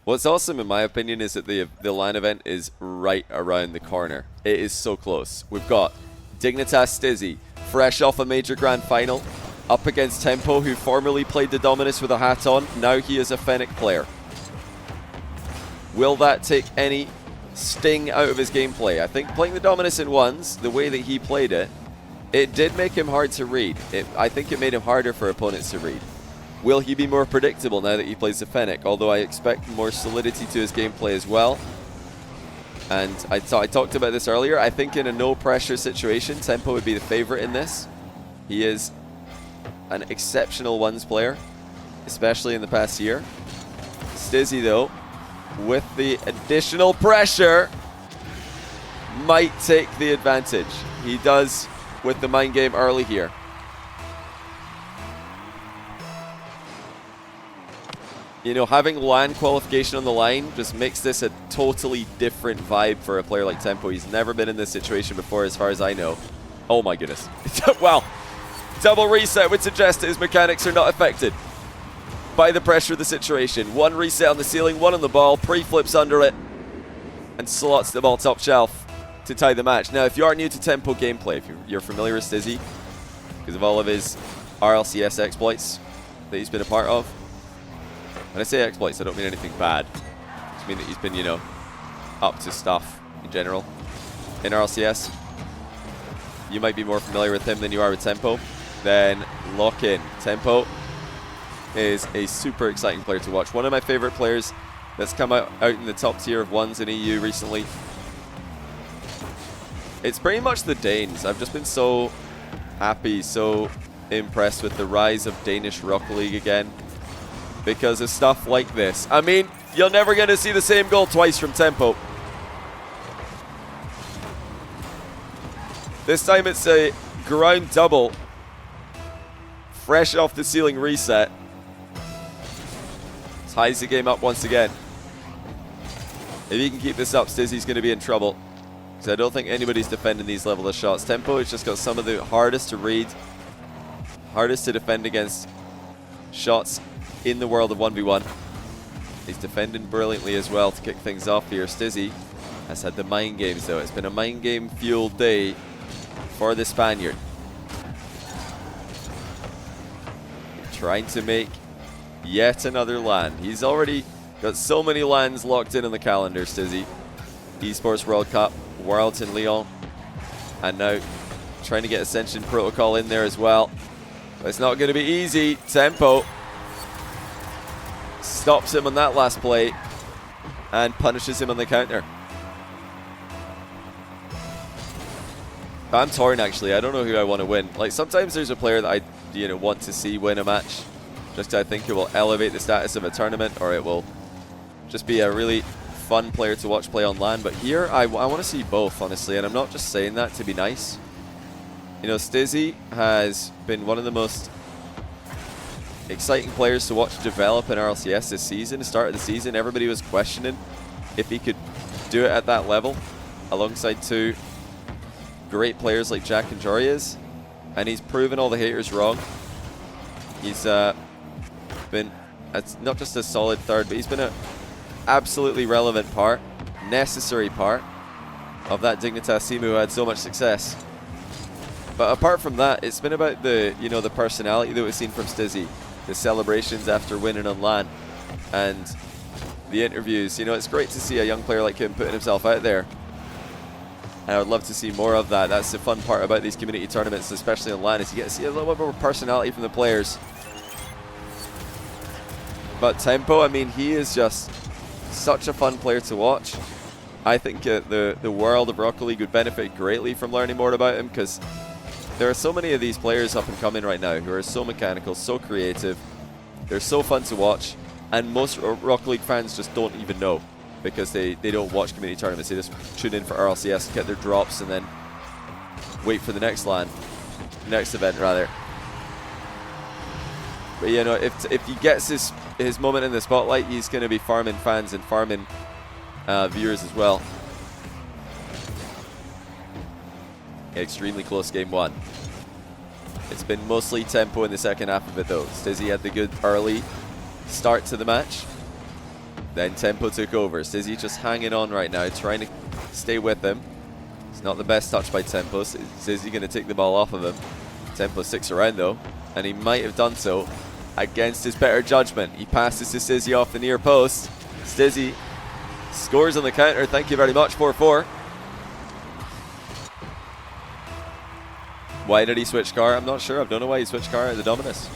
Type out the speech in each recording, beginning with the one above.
What's awesome, in my opinion, is that the LAN event is right around the corner. It is so close. We've got Dignitas Stizzy, fresh off a major grand final, up against TempoH, who formerly played the Dominus with a hat on. Now he is a Fennec player. Will that take any sting out of his gameplay? I think playing the Dominus in ones, the way that he played it, it did make him hard to read. I think it made him harder for opponents to read. Will he be more predictable now that he plays the Fennec? Although I expect more solidity to his gameplay as well. And I talked about this earlier. I think in a no-pressure situation, TempoH would be the favorite in this. He is an exceptional ones player, especially in the past year. Stizzy, though, with the additional pressure, might take the advantage. He does with the mind game early here. You know, having LAN qualification on the line just makes this a totally different vibe for a player like TempoH. He's never been in this situation before, as far as I know. Oh my goodness. Well, double reset would suggest that his mechanics are not affected by the pressure of the situation. One reset on the ceiling, one on the ball, pre-flips under it, and slots the ball top shelf to tie the match. Now, if you are new to TempoH gameplay, if you're familiar with Stizzy, because of all of his RLCS exploits that he's been a part of, when I say exploits, I don't mean anything bad. I just mean that he's been, you know, up to stuff in general in RLCS. You might be more familiar with him than you are with TempoH. Then lock in. TempoH is a super exciting player to watch. One of my favorite players that's come out in the top tier of ones in EU recently. It's pretty much the Danes. I've just been so happy, so impressed with the rise of Danish Rocket League again, because of stuff like this. I mean, you're never going to see the same goal twice from TempoH. This time it's a ground double, fresh off the ceiling reset. Ties the game up once again. If he can keep this up, Stizzy's going to be in trouble, because I don't think anybody's defending these level of shots. TempoH has just got some of the hardest to read, hardest to defend against shots in the world of 1v1. He's defending brilliantly as well to kick things off here. Stizzy has had the mind games, though. It's been a mind game fueled day for the Spaniard. Trying to make yet another LAN. He's already got so many LANs locked in on the calendar, Stizzy. Esports World Cup, Worlds in Lyon, and now trying to get Ascension Protocol in there as well. But it's not going to be easy. TempoH stops him on that last play and punishes him on the counter. I'm torn, actually. I don't know who I want to win. Like, sometimes there's a player that I want to see win a match, just I think it will elevate the status of a tournament, or it will just be a really fun player to watch play on LAN. But here I want to see both, honestly, and I'm not just saying that to be nice. You know, Stizzy has been one of the most exciting players to watch develop in RLCS this season. The start of the season, everybody was questioning if he could do it at that level alongside two great players like Jack and Jorias, and he's proven all the haters wrong. He's been not just a solid third, but he's been an absolutely relevant part, necessary part of that Dignitas team who had so much success. But apart from that, it's been about the the personality that we've seen from Stizzy, the celebrations after winning on LAN, and the interviews. You know, it's great to see a young player like him putting himself out there. And I would love to see more of that. That's the fun part about these community tournaments, especially on LAN, is you get to see a little bit more personality from the players. But TempoH, I mean, he is just such a fun player to watch. I think the world of Rocket League would benefit greatly from learning more about him, because there are so many of these players up and coming right now who are so mechanical, so creative. They're so fun to watch, and most Rocket League fans just don't even know, because they don't watch community tournaments. They just tune in for RLCS, get their drops, and then wait for the next event rather. But you know, if he gets his moment in the spotlight, he's going to be farming fans and farming viewers as well. Extremely close game one. It's been mostly TempoH in the second half of it, though. Stizzy had the good early start to the match. Then TempoH took over. Stizzy just hanging on right now, trying to stay with him. It's not the best touch by TempoH. Stizzy going to take the ball off of him. TempoH sticks around though, and he might have done so against his better judgment. He passes to Stizzy off the near post. Stizzy scores on the counter. Thank you very much, 4-4. Why did he switch car? I'm not sure. I don't know why he switched car at the Dominus.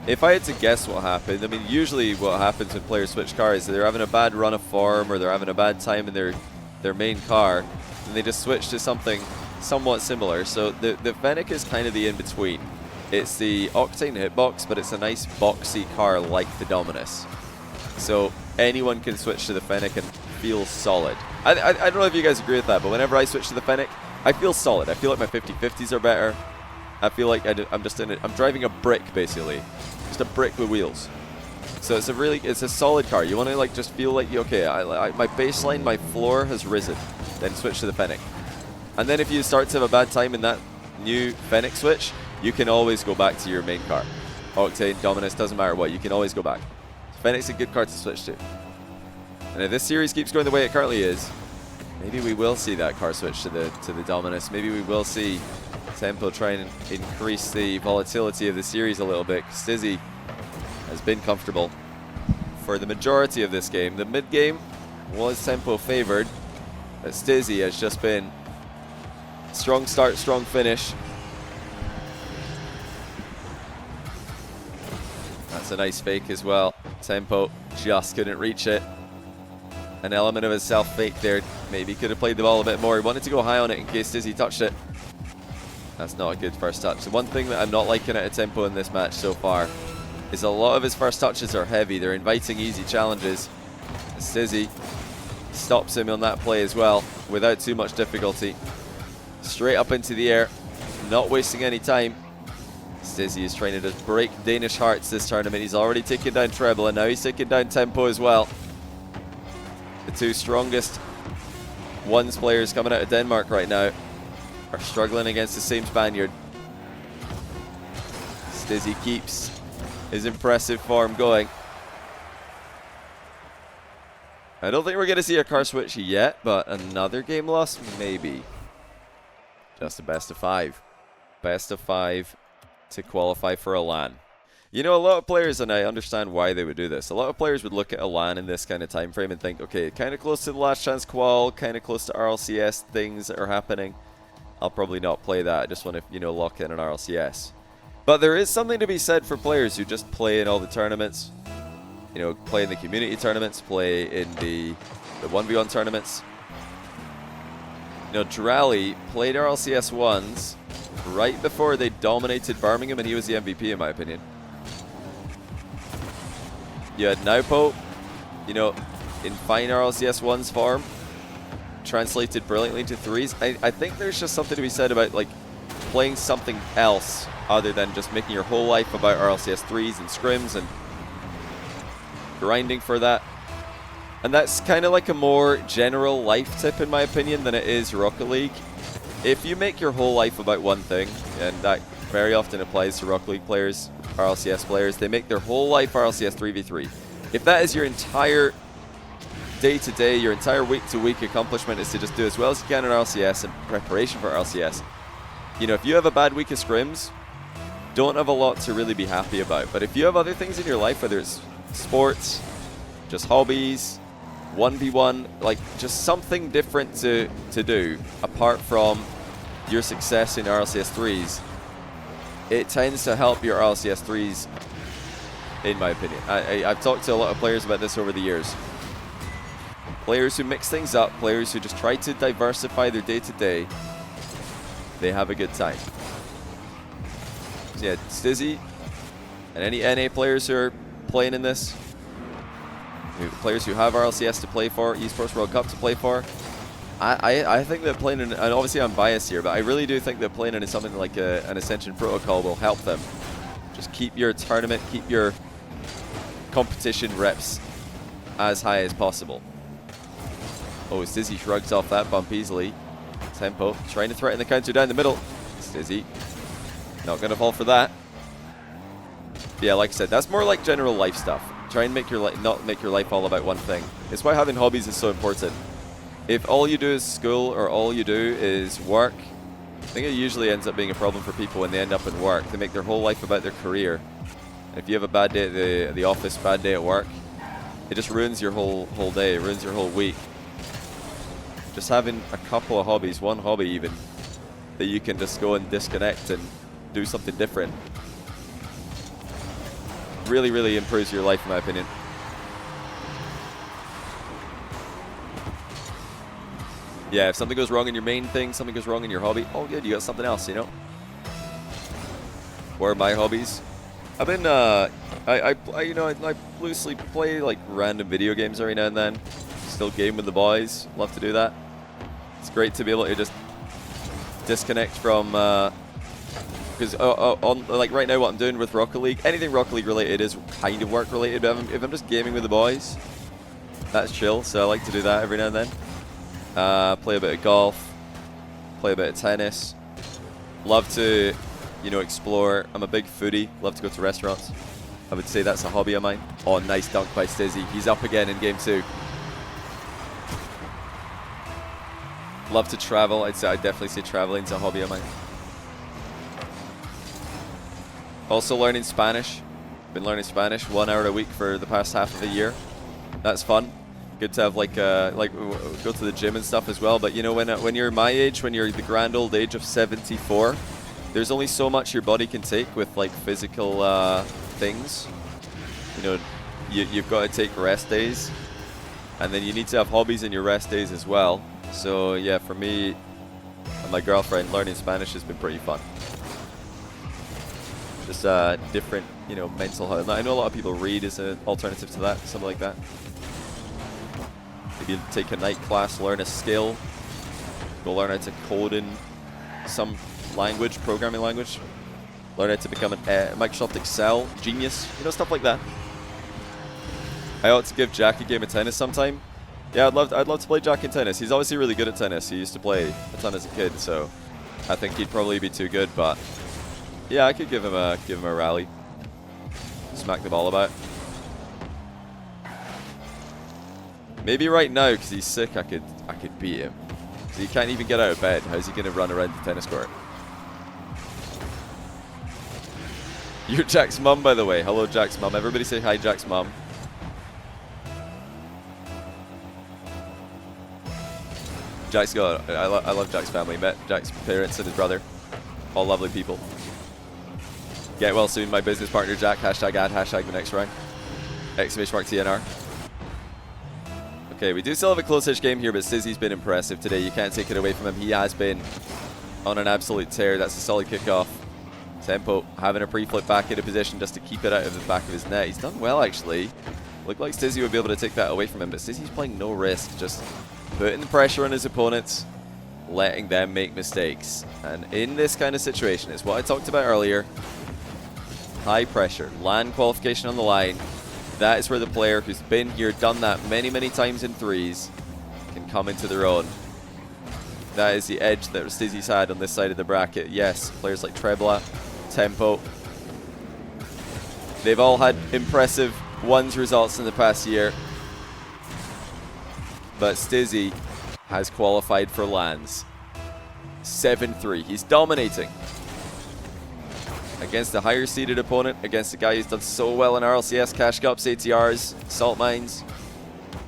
If I had to guess what happened, I mean, usually what happens when players switch cars is they're having a bad run of form or they're having a bad time in their main car, and they just switch to something somewhat similar. So the Fennec is kind of the in-between. It's the Octane hitbox, but it's a nice boxy car like the Dominus. So anyone can switch to the Fennec and feel solid. I don't know if you guys agree with that, but whenever I switch to the Fennec, I feel solid. I feel like my 50-50s are better. I feel like I'm driving a brick basically, just a brick with wheels. So it's a solid car. You want to like just feel like okay, my baseline, my floor has risen. Then switch to the Fennec, and then if you start to have a bad time in that new Fennec switch, you can always go back to your main car. Octane, Dominus, doesn't matter what. You can always go back. Fennec's a good car to switch to. And if this series keeps going the way it currently is, maybe we will see that car switch to the Dominus. Maybe we will see TempoH try and increase the volatility of the series a little bit. Stizzy has been comfortable for the majority of this game. The mid game was TempoH favored, but Stizzy has just been strong start, strong finish. That's a nice fake as well. TempoH just couldn't reach it. An element of his self-fake there. Maybe could have played the ball a bit more. He wanted to go high on it in case Stizzy touched it. That's not a good first touch. The one thing that I'm not liking out of TempoH in this match so far is a lot of his first touches are heavy. They're inviting easy challenges. Stizzy stops him on that play as well without too much difficulty. Straight up into the air, not wasting any time. Stizzy is trying to just break Danish hearts this tournament. He's already taken down Treble, and now he's taking down TempoH as well. The two strongest ones players coming out of Denmark right now are struggling against the same Spaniard. Stizzy keeps his impressive form going. I don't think we're going to see a car switch yet, but another game loss, maybe. Just a best of 5. Best of 5 to qualify for a LAN. You know, a lot of players, and I understand why they would do this, a lot of players would look at a LAN in this kind of time frame and think, okay, kind of close to the last chance qual, kind of close to RLCS things that are happening. I'll probably not play that. I just want to, you know, lock in an RLCS. But there is something to be said for players who just play in all the tournaments. You know, play in the community tournaments, play in the 1v1 tournaments. You know, Drally played RLCS once right before they dominated Birmingham, and he was the MVP in my opinion. You had Naupo, you know, in fine RLCS 1's form, translated brilliantly to 3s. I think there's just something to be said about like playing something else other than just making your whole life about RLCS 3s and scrims and grinding for that. And that's kind of like a more general life tip in my opinion than it is Rocket League. If you make your whole life about one thing, and that very often applies to Rocket League players, RLCS players, they make their whole life RLCS 3v3. If that is your entire day-to-day, your entire week-to-week accomplishment is to just do as well as you can in RLCS and preparation for RLCS, you know, if you have a bad week of scrims, don't have a lot to really be happy about. But if you have other things in your life, whether it's sports, just hobbies, 1v1, like just something different to do apart from your success in RLCS 3s, it tends to help your RLCS 3s, in my opinion. I've talked to a lot of players about this over the years. Players who mix things up, players who just try to diversify their day-to-day, they have a good time. So yeah, Stizzy and any NA players who are playing in this, players who have RLCS to play for, Esports World Cup to play for, I think that playing in, and obviously I'm biased here, but I really do think that playing in something like an Ascension Protocol will help them. Just keep your tournament, keep your competition reps as high as possible. Oh, Stizzy shrugs off that bump easily. TempoH trying to threaten the counter down the middle. Stizzy not going to fall for that. Yeah, like I said, that's more like general life stuff. Try and make your not make your life all about one thing. It's why having hobbies is so important. If all you do is school or all you do is work, I think it usually ends up being a problem for people when they end up in work. They make their whole life about their career. If you have a bad day at the office, bad day at work, it just ruins your whole day, it ruins your whole week. Just having a couple of hobbies, one hobby even, that you can just go and disconnect and do something different, really, really improves your life, in my opinion. Yeah, if something goes wrong in your main thing, something goes wrong in your hobby, oh good, you got something else, you know? What are my hobbies? I've been, I loosely play like random video games every now and then. Still game with the boys, love to do that. It's great to be able to just disconnect from, because like right now what I'm doing with Rocket League, anything Rocket League related is kind of work related, but if I'm just gaming with the boys, that's chill, so I like to do that every now and then. Play a bit of golf, play a bit of tennis, love to, you know, explore. I'm a big foodie, love to go to restaurants. I would say that's a hobby of mine. Oh, nice dunk by Stizzy. He's up again in game 2. Love to travel. I'd definitely say traveling's a hobby of mine. Also learning Spanish. Been learning Spanish 1 hour a week for the past half of the year. That's fun. Good to have like go to the gym and stuff as well. But you know, when you're my age, when you're the grand old age of 74, there's only so much your body can take with like physical things. You know, you've got to take rest days, and then you need to have hobbies in your rest days as well. So yeah, for me and my girlfriend, learning Spanish has been pretty fun. Just different, you know, mental health. I know a lot of people read as an alternative to that, something like that. Maybe take a night class, learn a skill, go learn how to code in some language, programming language, learn how to become an Microsoft Excel genius, you know, stuff like that. I ought to give Jack a game of tennis sometime. Yeah, I'd love to play Jack in tennis. He's obviously really good at tennis. He used to play a ton as a kid, so I think he'd probably be too good. But yeah, I could give him a rally, smack the ball about. Maybe right now, because he's sick, I could beat him. So he can't even get out of bed. How's he going to run around the tennis court? You're Jack's mum, by the way. Hello, Jack's mum. Everybody say hi, Jack's mum. Jack's got, I love Jack's family. Met Jack's parents and his brother. All lovely people. Get well soon, my business partner, Jack. Hashtag ad, hashtag the next round. Exclamation mark TNR. Okay, we do still have a close-ish game here, but Stizzy's been impressive today. You can't take it away from him. He has been on an absolute tear. That's a solid kickoff. Tempo having a pre-flip back into position just to keep it out of the back of his net. He's done well, actually. Looked like Stizzy would be able to take that away from him, but Stizzy's playing no risk, just putting the pressure on his opponents, letting them make mistakes. And in this kind of situation, it's what I talked about earlier. High pressure, LAN qualification on the line. That is where the player who's been here, done that many, many times in threes, can come into their own. That is the edge that Stizzy's had on this side of the bracket. Yes, players like Trebla, Tempo, they've all had impressive ones results in the past year. But Stizzy has qualified for LANs. 7-3. He's dominating against a higher seeded opponent, against a guy who's done so well in RLCS, Cash Cups, ATRs, Salt Mines.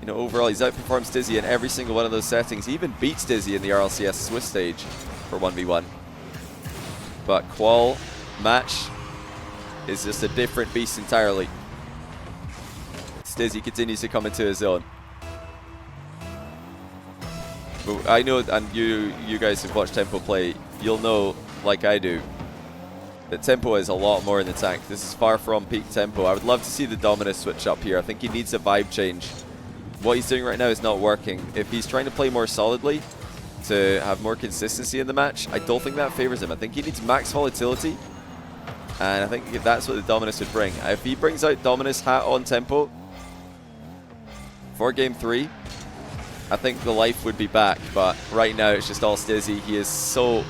You know, overall, he's outperformed Stizzy in every single one of those settings. He even beat Stizzy in the RLCS Swiss stage for 1v1. But qual match is just a different beast entirely. Stizzy continues to come into his own. But I know, and you guys who've watched Tempo play, you'll know, like I do, that Tempo is a lot more in the tank. This is far from peak Tempo. I would love to see the Dominus switch up here. I think he needs a vibe change. What he's doing right now is not working. If he's trying to play more solidly, to have more consistency in the match, I don't think that favors him. I think he needs max volatility, and I think that's what the Dominus would bring. If he brings out Dominus hat on Tempo for game 3, I think the life would be back. But right now it's just all Stizzy. He is so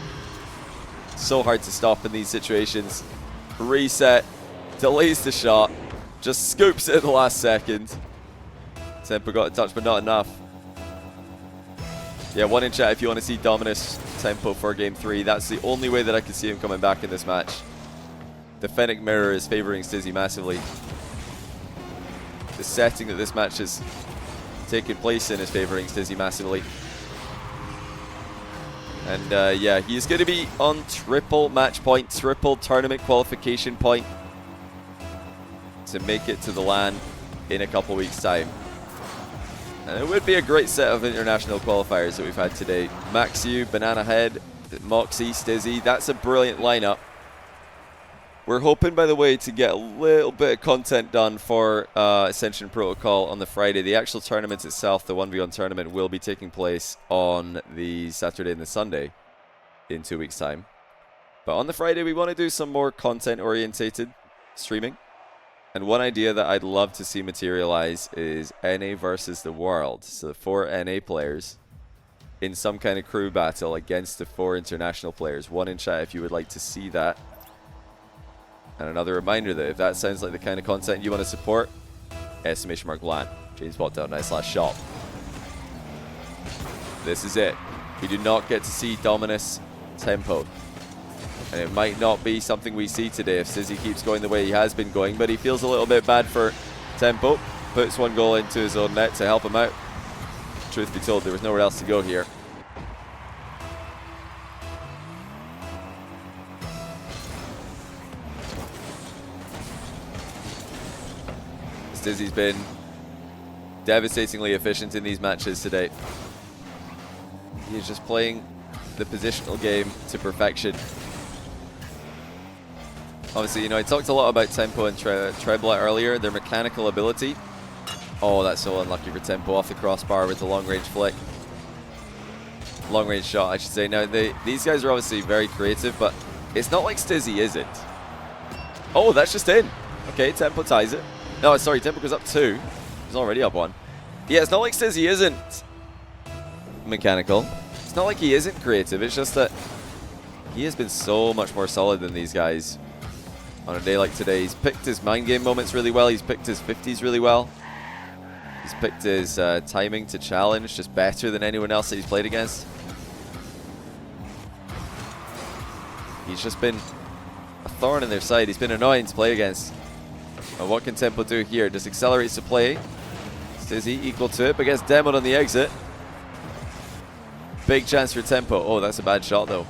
hard to stop in these situations. Reset, delays the shot, Just scoops it at the last second. Tempo got a touch, but not enough. Yeah, one in chat if you want to see Dominus Tempo for Game 3. That's the only way that I can see him coming back in this match. The Fennec Mirror is favoring Stizzy massively. The setting that this match is taking place in is favoring Stizzy massively. And yeah, he's going to be on triple match point, triple tournament qualification point to make it to the LAN in a couple weeks' time. And it would be a great set of international qualifiers that we've had today. Maxiu, Banana Head, Moxie, Stizzy. That's a brilliant lineup. We're hoping, by the way, to get a little bit of content done for Ascension Protocol on the Friday. The actual tournament itself, the 1v1 tournament, will be taking place on the Saturday and the Sunday in 2 weeks' time. But on the Friday, we want to do some more content-orientated streaming. And one idea that I'd love to see materialize is NA versus the world. So 4 NA players in some kind of crew battle against the 4 international players. One in chat if you would like to see that. And another reminder that if that sounds like the kind of content you want to support, !LAN. James bought down, nice last shot. This is it. We do not get to see Dominus Tempo. And it might not be something we see today if Stizzy keeps going the way he has been going, but he feels a little bit bad for Tempo. Puts 1 goal into his own net to help him out. Truth be told, there was nowhere else to go here. Stizzy's been devastatingly efficient in these matches today. He's just playing the positional game to perfection. Obviously, you know, I talked a lot about Tempo and Trebla earlier, their mechanical ability. Oh, that's so unlucky for Tempo off the crossbar with the long-range flick. Long-range shot, I should say. Now, these guys are obviously very creative, but it's not like Stizzy isn't. Oh, that's just in. Okay, Tempo ties it. No, sorry, Tempo goes up 2. He's already up 1. Yeah, it's not like Stizzy isn't mechanical. It's not like he isn't creative. It's just that he has been so much more solid than these guys on a day like today. He's picked his mind game moments really well. He's picked his 50s really well. He's picked his timing to challenge just better than anyone else that he's played against. He's just been a thorn in their side. He's been annoying to play against. And what can Tempo do here? Just accelerates the play. Stizzy equal to it, but gets demoed on the exit. Big chance for Tempo. Oh, that's a bad shot though.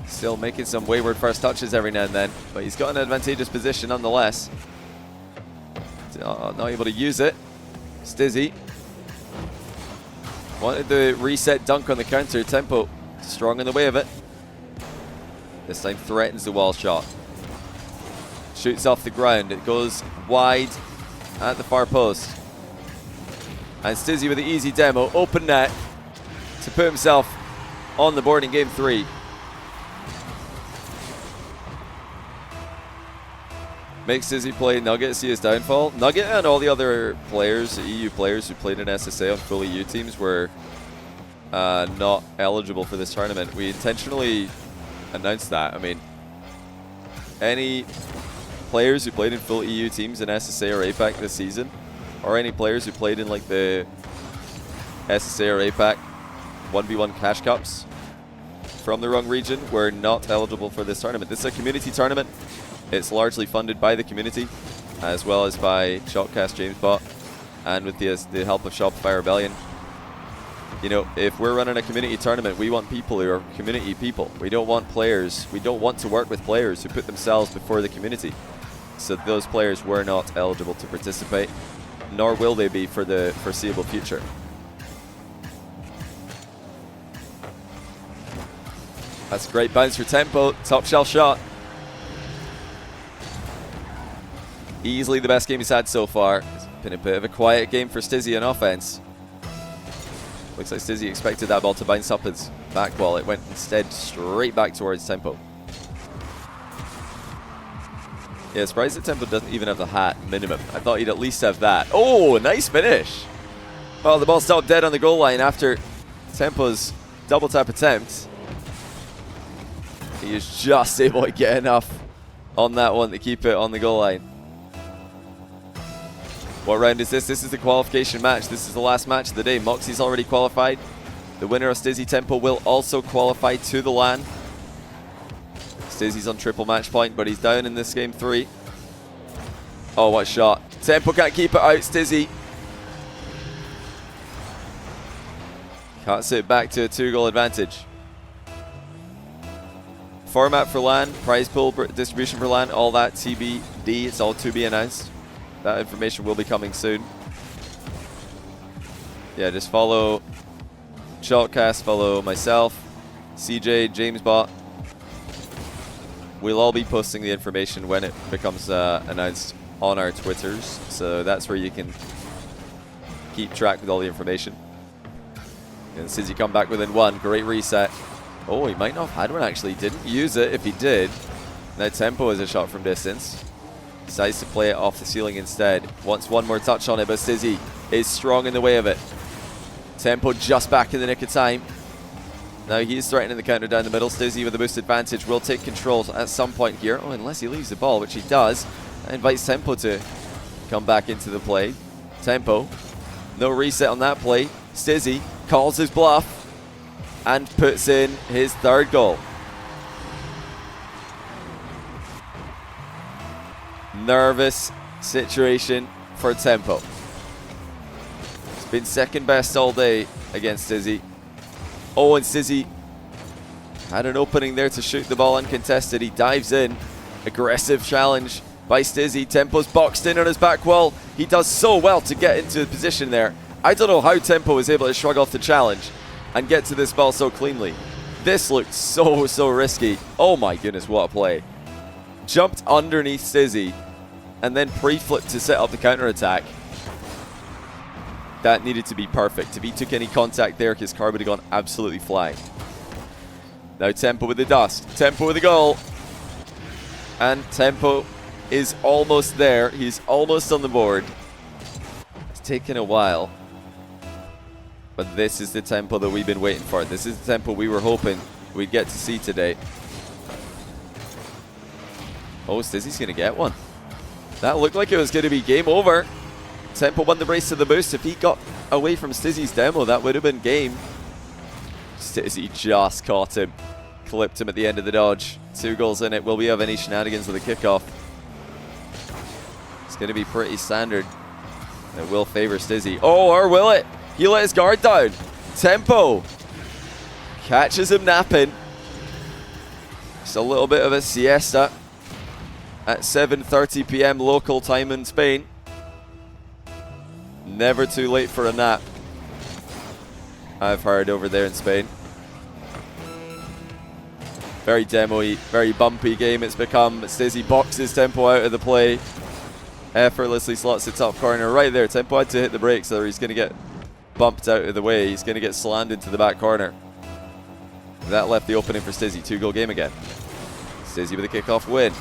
Still making some wayward first touches every now and then, but he's got an advantageous position nonetheless. Not able to use it. Stizzy wanted the reset dunk on the counter. Tempo strong in the way of it. This time threatens the wall shot. Shoots off the ground. It goes wide at the far post. And Stizzy with the easy demo. Open net to put himself on the board in Game 3. Makes Stizzy play Nugget, see his downfall. Nugget and all the other players, EU players who played in SSA on full EU teams were not eligible for this tournament. We intentionally announced that. I mean, any players who played in full EU teams in SSA or APAC this season, or any players who played in like the SSA or APAC 1v1 cash cups from the wrong region, were not eligible for this tournament. This is a community tournament. It's largely funded by the community, as well as by Shotcast JamesBot, and with the help of Shopify Rebellion. You know, if we're running a community tournament, we want people who are community people. We don't want players, we don't want to work with players who put themselves before the community. So those players were not eligible to participate, nor will they be for the foreseeable future. That's a great bounce for Tempo, top shelf shot. Easily the best game he's had so far. It's been a bit of a quiet game for Stizzy on offense. Looks like Stizzy expected that ball to bounce up his back wall. It went instead straight back towards Tempo. Yeah, surprised that Tempo doesn't even have the hat minimum. I thought he'd at least have that. Oh, nice finish. Well, the ball stopped dead on the goal line after Tempo's double tap attempt. He is just able to get enough on that one to keep it on the goal line. What round is this? This is the qualification match. This is the last match of the day. Moxie's already qualified. The winner of Stizzy Tempo will also qualify to the LAN. Stizzy's on triple match point, but he's down in this game 3. Oh, what shot. Tempo can't keep it out. Stizzy cuts it back to a 2-goal advantage. Format for LAN, prize pool distribution for LAN, all that TBD. It's all to be announced. That information will be coming soon. Yeah, just follow Shotcast, follow myself, CJ, JamesBot. We'll all be posting the information when it becomes announced on our Twitters. So that's where you can keep track with all the information. And Stizzy come back within 1. Great reset. Oh, he might not have had one actually. Didn't use it. If he did, now Tempo has a shot from distance. Decides to play it off the ceiling instead. Wants one more touch on it, but Stizzy is strong in the way of it. Tempo just back in the nick of time. Now he's threatening the counter down the middle. Stizzy with a boost advantage will take control at some point here. Oh, unless he leaves the ball, which he does. That invites Tempo to come back into the play. Tempo, no reset on that play. Stizzy calls his bluff and puts in his 3rd goal. Nervous situation for Tempo. He's been 2nd best all day against Stizzy. Oh, and Stizzy had an opening there to shoot the ball uncontested. He dives in. Aggressive challenge by Stizzy. Tempo's boxed in on his back wall. He does so well to get into the position there. I don't know how Tempo was able to shrug off the challenge and get to this ball so cleanly. This looked so risky. Oh my goodness, what a play. Jumped underneath Stizzy and then pre-flipped to set up the counter-attack. That needed to be perfect. If he took any contact there, his car would have gone absolutely flying. Now Tempo with the dust. Tempo with the goal. And Tempo is almost there. He's almost on the board. It's taken a while. But this is the Tempo that we've been waiting for. This is the Tempo we were hoping we'd get to see today. Oh, Stizzy's going to get one. That looked like it was going to be game over. Tempo won the race to the boost. If he got away from Stizzy's demo, that would have been game. Stizzy just caught him. Clipped him at the end of the dodge. 2 goals in it. Will we have any shenanigans with the kickoff? It's going to be pretty standard. It will favor Stizzy. Oh, or will it? He let his guard down. Tempo catches him napping. Just a little bit of a siesta at 7:30 p.m. local time in Spain. Never too late for a nap, I've heard, over there in Spain. Very demo-y, very bumpy game it's become. Stizzy boxes Tempo out of the play. Effortlessly slots the top corner right there. Tempo had to hit the brakes or he's going to get bumped out of the way. He's going to get slammed into the back corner. That left the opening for Stizzy. 2-goal game again. Stizzy with a kickoff win.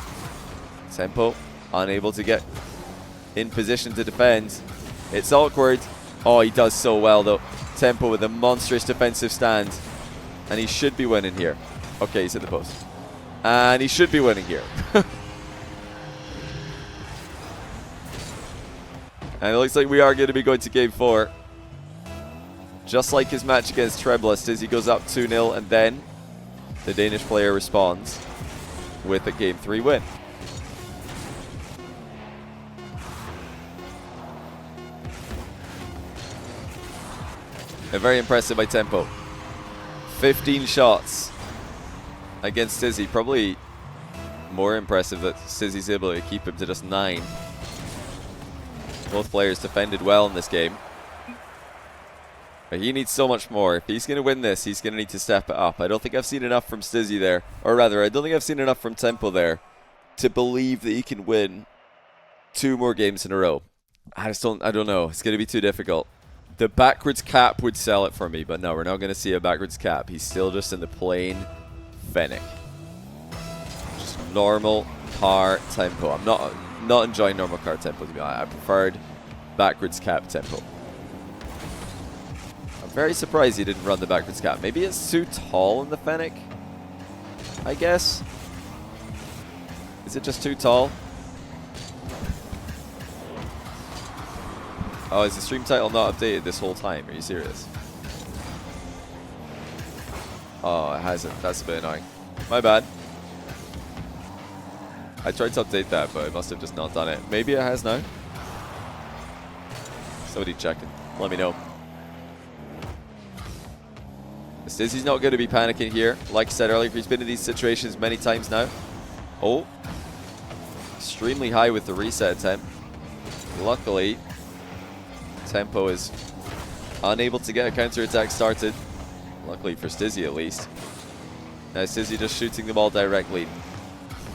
Tempo unable to get in position to defend. It's awkward. Oh, he does so well though. Tempo with a monstrous defensive stand. And he should be winning here. Okay, he's at the post. And he should be winning here. And it looks like we are going to be going to game 4. Just like his match against Trebla, Stizzy goes up 2-0 and then the Danish player responds with a game 3 win. Very impressive by Tempo. 15 shots against Stizzy. Probably more impressive that Stizzy's able to keep him to just 9. Both players defended well in this game. But he needs so much more. If he's going to win this, he's going to need to step it up. I don't think I've seen enough from Stizzy there. Or rather, I don't think I've seen enough from Tempo there to believe that he can win 2 more games in a row. I don't know. It's going to be too difficult. The backwards cap would sell it for me, but no, we're not going to see a backwards cap. He's still just in the plain Fennec. Just normal car Tempo. I'm not enjoying normal car Tempo to be honest. I preferred backwards cap Tempo. I'm very surprised he didn't run the backwards cap. Maybe it's too tall in the Fennec, I guess. Is it just too tall? Oh, is the stream title not updated this whole time? Are you serious? Oh, it hasn't. That's a bit annoying. My bad. I tried to update that, but it must have just not done it. Maybe it has now. Somebody check it. Let me know. Stizzy's not going to be panicking here. Like I said earlier, he's been in these situations many times now. Oh. Extremely high with the reset attempt. Luckily, Tempo is unable to get a counter-attack started. Luckily for Stizzy, at least. Now Stizzy just shooting the ball directly.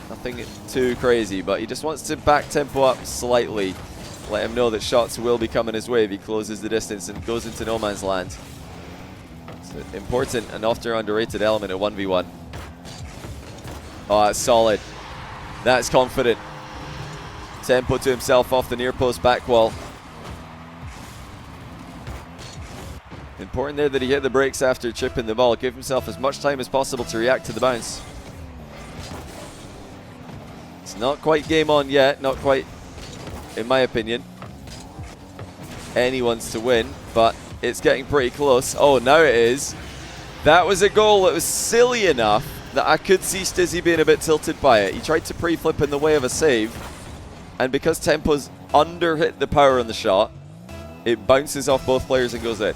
Nothing too crazy, but he just wants to back Tempo up slightly. Let him know that shots will be coming his way if he closes the distance and goes into no man's land. It's an important and often underrated element of 1v1. Oh, that's solid. That's confident. Tempo to himself off the near post back wall. Important there that he hit the brakes after chipping the ball. Give himself as much time as possible to react to the bounce. It's not quite game on yet. Not quite, in my opinion, anyone's to win, but it's getting pretty close. Oh, now it is. That was a goal that was silly enough that I could see Stizzy being a bit tilted by it. He tried to pre-flip in the way of a save, and because Tempo's under-hit the power on the shot, it bounces off both players and goes in.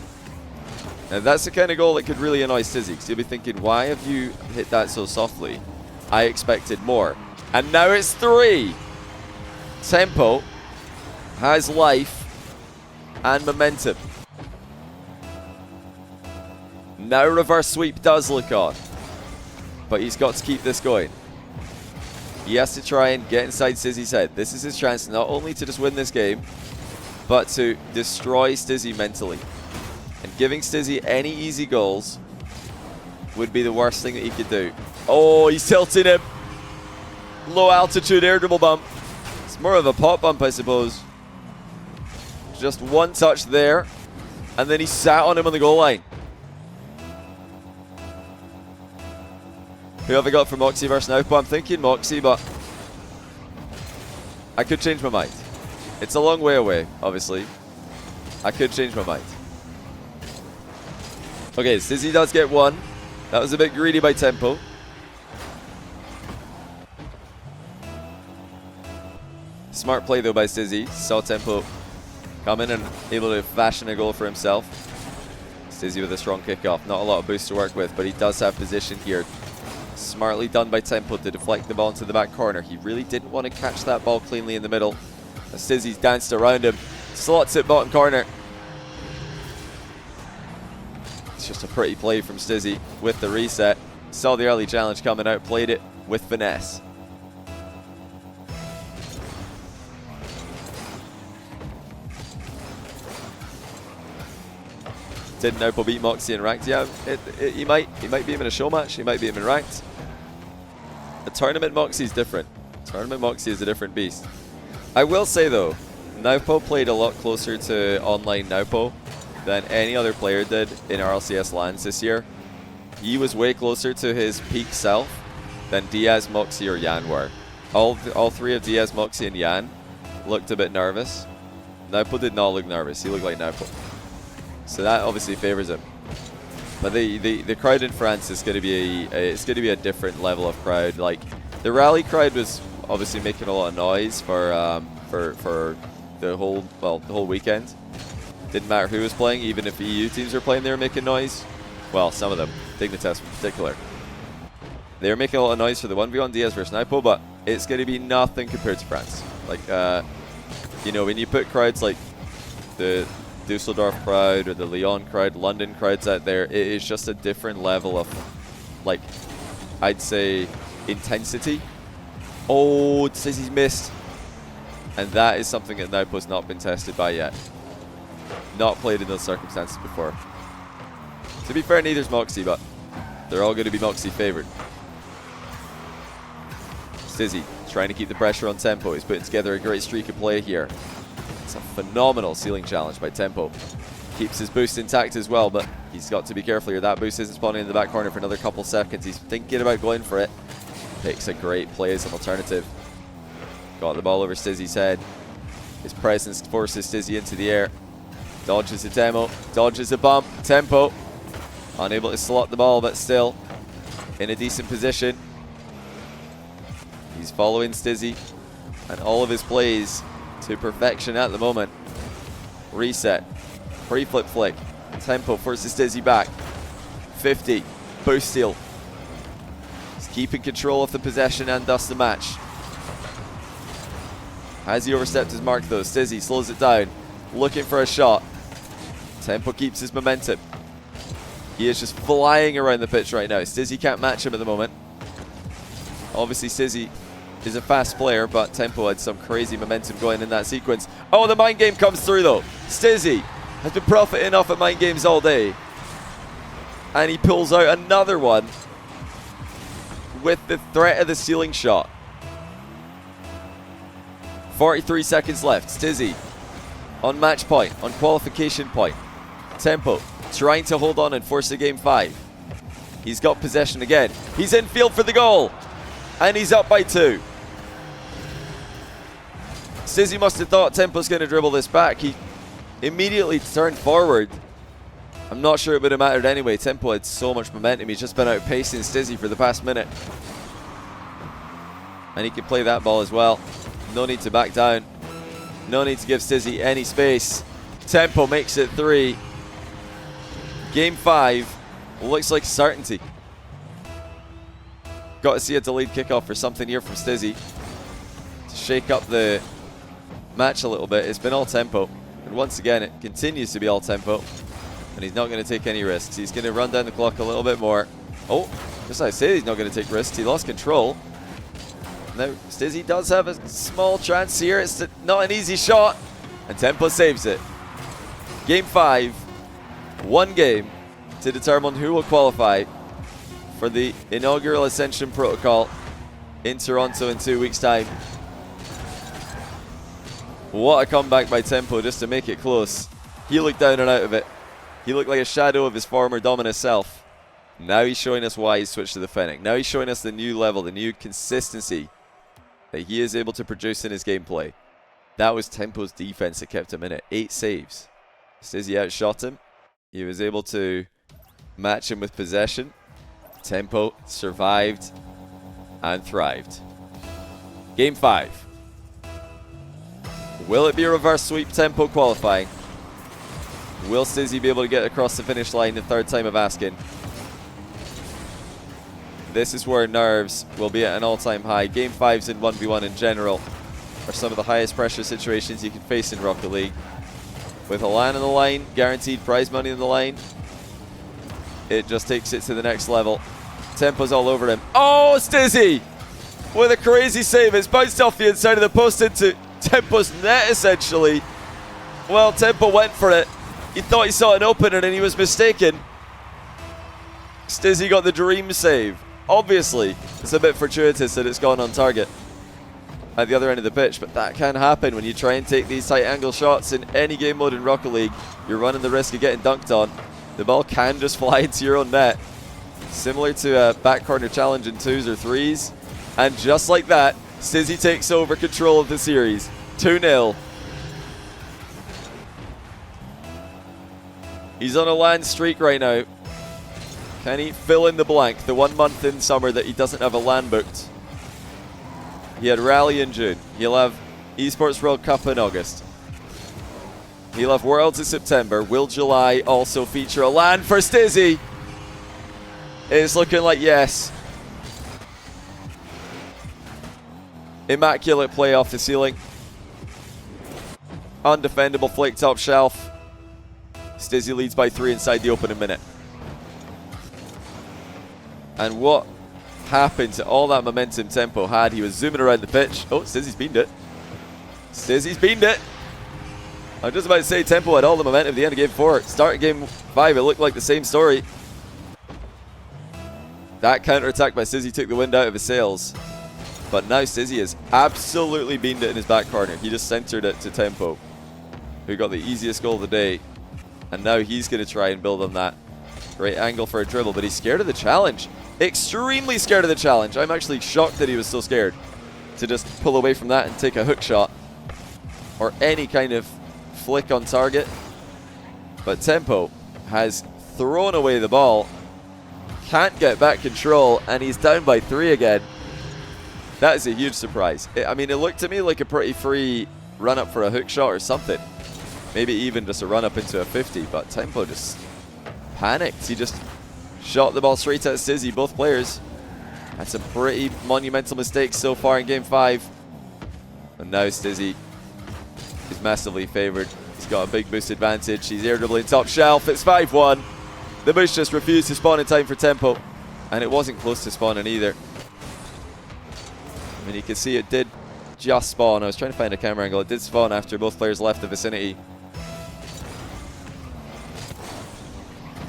And that's the kind of goal that could really annoy Stizzy, because you'll be thinking, why have you hit that so softly? I expected more. And now it's 3. Tempo has life and momentum. Now reverse sweep does look on, but he's got to keep this going. He has to try and get inside Stizzy's head. This is his chance not only to just win this game, but to destroy Stizzy mentally. And giving Stizzy any easy goals would be the worst thing that he could do. Oh, he's tilting him. Low altitude air dribble bump. It's more of a pop bump, I suppose. Just one touch there, and then he sat on him on the goal line. Who have I got for Moxie versus Naupo? I'm thinking Moxie, but I could change my mind. It's a long way away, obviously. I could change my mind. Okay, Stizzy does get one. That was a bit greedy by Tempo. Smart play though by Stizzy. Saw Tempo come in and able to fashion a goal for himself. Stizzy with a strong kickoff. Not a lot of boost to work with, but he does have position here. Smartly done by Tempo to deflect the ball into the back corner. He really didn't want to catch that ball cleanly in the middle. As Stizzy's danced around him. Slots it bottom corner. It's just a pretty play from Stizzy with the reset. Saw the early challenge coming out, played it with finesse. Didn't Naupo beat Moxie in ranked? Yeah, he might beat him in a show match. He might beat him in ranked. A tournament Moxie is different. Tournament Moxie is a different beast. I will say though, Naupo played a lot closer to online Naupo than any other player did in RLCS LANs this year. He was way closer to his peak self than Diaz, Moxie, or Yan were. All three of Diaz, Moxie, and Yan looked a bit nervous. Naupo did not look nervous. He looked like Naupo. So that obviously favors him. But the crowd in France is going to be a different level of crowd. Like the rally crowd was obviously making a lot of noise for the whole weekend. Didn't matter who was playing, even if EU teams were playing, they were making noise. Well, some of them, Dignitas in particular. They were making a lot of noise for the 1v1 Diaz versus Naupo, but it's going to be nothing compared to France. Like, you know, when you put crowds like the Dusseldorf crowd or the Lyon crowd, London crowds out there, it is just a different level of, like, I'd say, intensity. Oh, Stizzy's missed. And that is something that Naupo's not been tested by yet. Not played in those circumstances before. To be fair, neither's Moxie, but they're all going to be Moxie favored. Stizzy trying to keep the pressure on Tempo. He's putting together a great streak of play here. It's a phenomenal ceiling challenge by Tempo. Keeps his boost intact as well, but he's got to be careful here. That boost isn't spawning in the back corner for another couple seconds. He's thinking about going for it. Takes a great play as an alternative. Got the ball over Stizzy's head. His presence forces Stizzy into the air. Dodges the demo, dodges the bump. Tempo unable to slot the ball, but still in a decent position. He's following Stizzy and all of his plays to perfection at the moment. Reset, pre-flip flick. Tempo forces Stizzy back. 50, boost steal. He's keeping control of the possession and thus the match. Has he overstepped his mark though? Stizzy slows it down, looking for a shot. Tempo keeps his momentum. He is just flying around the pitch right now. Stizzy can't match him at the moment. Obviously Stizzy is a fast player, but Tempo had some crazy momentum going in that sequence. Oh, the mind game comes through though. Stizzy has been profiting off of mind games all day. And he pulls out another one with the threat of the ceiling shot. 43 seconds left. Stizzy on match point, on qualification point. Tempo trying to hold on and force the game 5. He's got possession again. He's in field for the goal. And he's up by 2. Stizzy must have thought Tempo's going to dribble this back. He immediately turned forward. I'm not sure it would have mattered anyway. Tempo had so much momentum. He's just been outpacing Stizzy for the past minute. And he can play that ball as well. No need to back down. No need to give Stizzy any space. Tempo makes it 3. Game 5 looks like certainty. Got to see a delayed kickoff for something here from Stizzy to shake up the match a little bit. It's been all Tempo. And once again, it continues to be all Tempo. And he's not going to take any risks. He's going to run down the clock a little bit more. Oh, just like I say, he's not going to take risks. He lost control. Now, Stizzy does have a small chance here. It's not an easy shot. And Tempo saves it. Game 5. 1 game to determine who will qualify for the inaugural Ascension Protocol in Toronto in 2 weeks' time. What a comeback by Tempo just to make it close. He looked down and out of it. He looked like a shadow of his former dominant self. Now he's showing us why he switched to the Fennec. Now he's showing us the new level, the new consistency that he is able to produce in his gameplay. That was Tempo's defense that kept him in it. 8 saves. Stizzy outshot him. He was able to match him with possession. Tempo survived and thrived. Game 5. Will it be a reverse sweep Tempo qualifying? Will Stizzy be able to get across the finish line the 3rd time of asking? This is where nerves will be at an all-time high. Game 5s in 1v1 in general are some of the highest pressure situations you can face in Rocket League. With a LAN on the line, guaranteed prize money on the line, it just takes it to the next level. Tempo's all over him. Oh, Stizzy with a crazy save. It's bounced off the inside of the post into Tempo's net, essentially. Well, Tempo went for it. He thought he saw an opener and he was mistaken. Stizzy got the dream save. Obviously, it's a bit fortuitous that it's gone on target at the other end of the pitch, but that can happen when you try and take these tight angle shots in any game mode in Rocket League. You're running the risk of getting dunked on. The ball can just fly into your own net, similar to a back corner challenge in 2s or 3s. And just like that, Stizzy takes over control of the series. 2-0. He's on a LAN streak right now. Can he fill in the blank? The 1 month in summer that he doesn't have a LAN booked. He had Rally in June. He'll have Esports World Cup in August. He'll have Worlds in September. Will July also feature a LAN for Stizzy? It's looking like yes. Immaculate play off the ceiling. Undefendable flick top shelf. Stizzy leads by 3 inside the opening minute. And what happened to all that momentum Tempo had? He was zooming around the pitch. Oh, Stizzy's beamed it. Stizzy's beamed it. I'm just about to say Tempo had all the momentum at the end of game 4. Starting game 5, it looked like the same story. That counter-attack by Stizzy took the wind out of his sails. But now Stizzy has absolutely beamed it in his back corner. He just centered it to Tempo, who got the easiest goal of the day. And now he's going to try and build on that. Great angle for a dribble, but he's scared of the challenge. Extremely scared of the challenge. I'm actually shocked that he was so scared to just pull away from that and take a hook shot or any kind of flick on target. But TempoH has thrown away the ball, can't get back control, and he's down by 3 again. That is a huge surprise. I mean, it looked to me like a pretty free run up for a hook shot or something. Maybe even just a run up into a 50, but TempoH just panicked. He just shot the ball straight at Stizzy, both players. Had some pretty monumental mistakes so far in game 5. And now Stizzy is massively favored. He's got a big boost advantage. He's air dribbling top shelf. It's 5-1. The boost just refused to spawn in time for TempoH. And it wasn't close to spawning either. I mean, you can see it did just spawn. I was trying to find a camera angle. It did spawn after both players left the vicinity.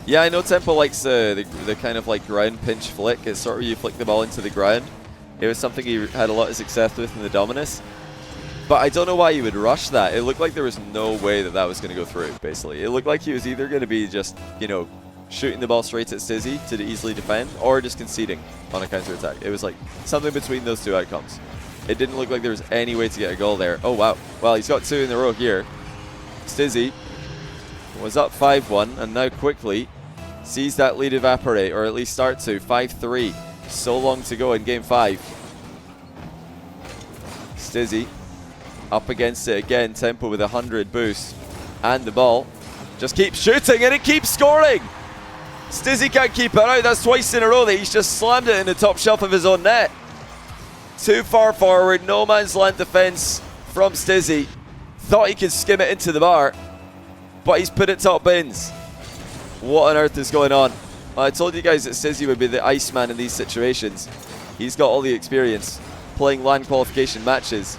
Yeah, I know TempoH likes the kind of like ground pinch flick. It's sort of you flick the ball into the ground. It was something he had a lot of success with in the Dominus. But I don't know why you would rush that. It looked like there was no way that that was going to go through, basically. It looked like he was either going to be just, you know, shooting the ball straight at Stizzy to easily defend, or just conceding on a counter-attack. It was like something between those two outcomes. It didn't look like there was any way to get a goal there. Oh, wow. Well, he's got 2 in a row here. Stizzy was up 5-1, and now quickly sees that lead evaporate, or at least start to. 5-3. So long to go in game 5. Stizzy up against it again. TempoH with 100 boost. And the ball just keeps shooting, and it keeps scoring! Stizzy can't keep it out. That's twice in a row that he's just slammed it in the top shelf of his own net. Too far forward, no man's land defense from Stizzy. Thought he could skim it into the bar, but he's put it top bins. What on earth is going on? Well, I told you guys that Stizzy would be the Iceman in these situations. He's got all the experience playing LAN qualification matches.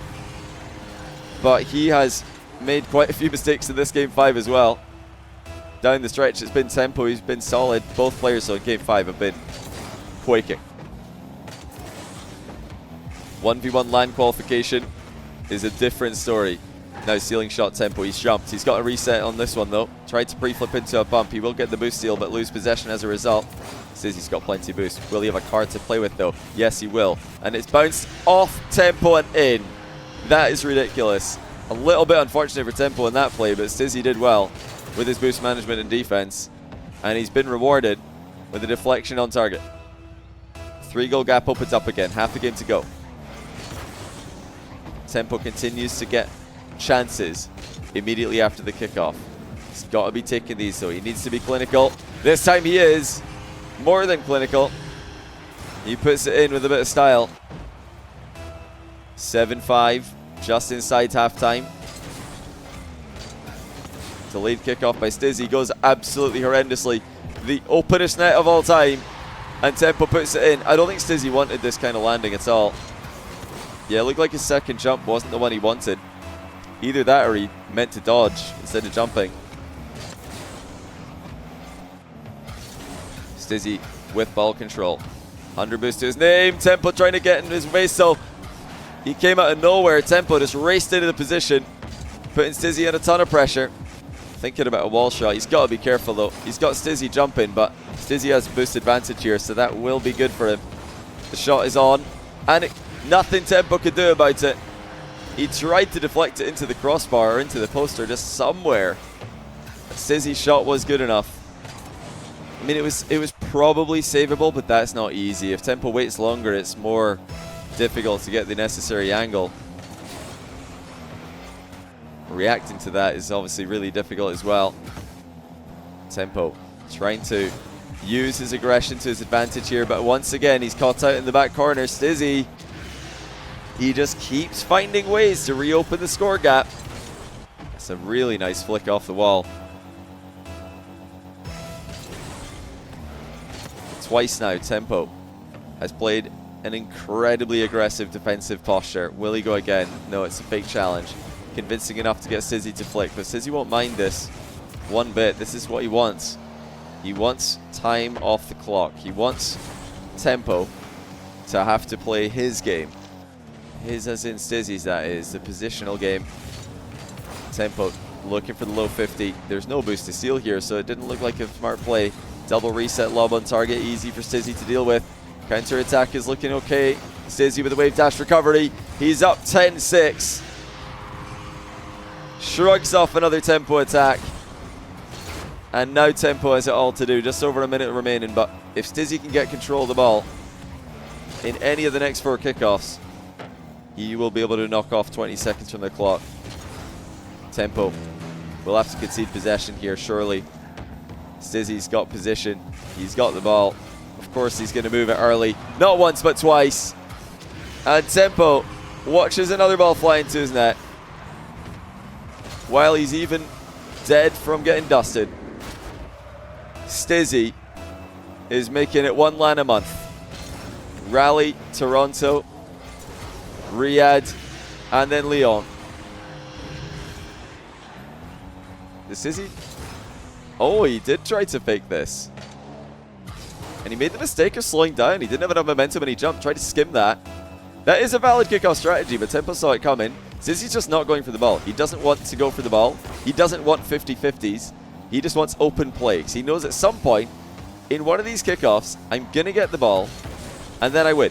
But he has made quite a few mistakes in this game 5 as well. Down the stretch, it's been TempoH, he's been solid. Both players, so in game 5, have been quaking. 1v1 LAN qualification is a different story. Now ceiling shot TempoH, he's jumped. He's got a reset on this one though. Tried to pre-flip into a bump. He will get the boost steal, but lose possession as a result. Stizzy's got plenty of boost. Will he have a card to play with though? Yes, he will. And it's bounced off TempoH and in. That is ridiculous. A little bit unfortunate for TempoH in that play, but Stizzy did well with his boost management and defense. And he's been rewarded with a deflection on target. 3-goal gap opens up again. Half the game to go. TempoH continues to get chances immediately after the kickoff. He's got to be taking these though. He needs to be clinical. This time he is more than clinical. He puts it in with a bit of style. 7-5, just inside halftime. Delayed kickoff by Stizzy goes absolutely horrendously. The openest net of all time. And TempoH puts it in. I don't think Stizzy wanted this kind of landing at all. Yeah, it looked like his second jump wasn't the one he wanted. Either that or he meant to dodge instead of jumping. Stizzy with ball control. 100 boost to his name. TempoH trying to get in his way, so he came out of nowhere. TempoH just raced into the position, putting Stizzy in a ton of pressure. Thinking about a wall shot. He's got to be careful though. He's got Stizzy jumping, but Stizzy has boost advantage here, so that will be good for him. The shot is on, and nothing TempoH could do about it. He tried to deflect it into the crossbar or into the poster, just somewhere. Stizzy's shot was good enough. I mean, it was probably savable, but that's not easy. If TempoH waits longer, it's more difficult to get the necessary angle. Reacting to that is obviously really difficult as well. TempoH trying to use his aggression to his advantage here, but once again, he's caught out in the back corner. Stizzy, he just keeps finding ways to reopen the score gap. That's a really nice flick off the wall. Twice now, TempoH has played an incredibly aggressive defensive posture. Will he go again? No, it's a fake challenge. Convincing enough to get Stizzy to flick, but Stizzy won't mind this one bit. This is what he wants. He wants time off the clock. He wants TempoH to have to play his game. His as in Stizzy's, that is, the positional game. TempoH looking for the low 50. There's no boost to steal here, so it didn't look like a smart play. Double reset lob on target, easy for Stizzy to deal with. Counter attack is looking okay. Stizzy with a wave dash recovery. He's up 10-6. Shrugs off another TempoH attack. And now Tempo has it all to do. Just over a minute remaining. But if Stizzy can get control of the ball in any of the next 4 kickoffs, he will be able to knock off 20 seconds from the clock. Tempo will have to concede possession here, surely. Stizzy's got position. He's got the ball. Of course, he's going to move it early. Not once, but twice. And Tempo watches another ball fly into his net, while he's even dead from getting dusted. Stizzy is making it 1 LAN a month. Raleigh, Toronto, Riyadh, and then Lyon. Is Stizzy? Oh, he did try to fake this. And he made the mistake of slowing down. He didn't have enough momentum and he jumped, tried to skim that. That is a valid kickoff strategy, but Tempo saw it coming. Stizzy's just not going for the ball. He doesn't want to go for the ball. He doesn't want 50-50s. He just wants open play. He knows at some point in one of these kickoffs, I'm going to get the ball and then I win.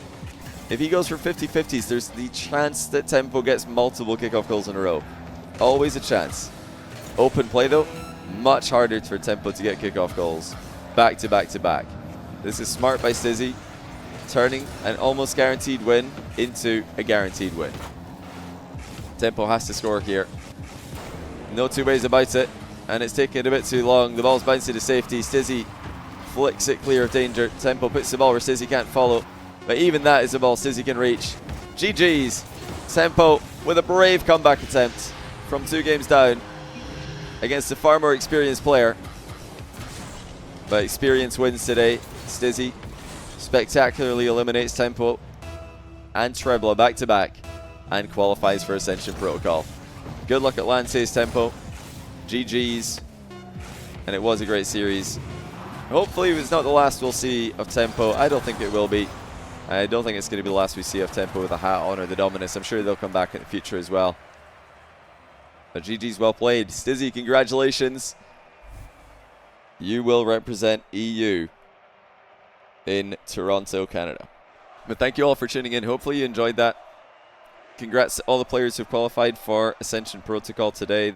If he goes for 50-50s, there's the chance that Tempo gets multiple kickoff goals in a row. Always a chance. Open play though, much harder for Tempo to get kickoff goals. Back to back to back. This is smart by Stizzy, turning an almost guaranteed win into a guaranteed win. Tempo has to score here. No two ways about it. And it's taking a bit too long. The ball's bouncing to safety. Stizzy flicks it clear of danger. Tempo puts the ball where Stizzy can't follow. But even that is a ball Stizzy can reach. GG's. Tempo with a brave comeback attempt from 2 games down against a far more experienced player. But experience wins today. Stizzy spectacularly eliminates Tempo and Trebla back to back and qualifies for Ascension Protocol. Good luck at LAN, says Tempo. GG's. And it was a great series. Hopefully it's not the last we'll see of Tempo. I don't think it will be. I don't think it's going to be the last we see of Tempo with a hat on or the Dominus. I'm sure they'll come back in the future as well. But GG's, well played. Stizzy, congratulations. You will represent EU in Toronto, Canada. But thank you all for tuning in. Hopefully you enjoyed that. Congrats to all the players who've qualified for Ascension Protocol today.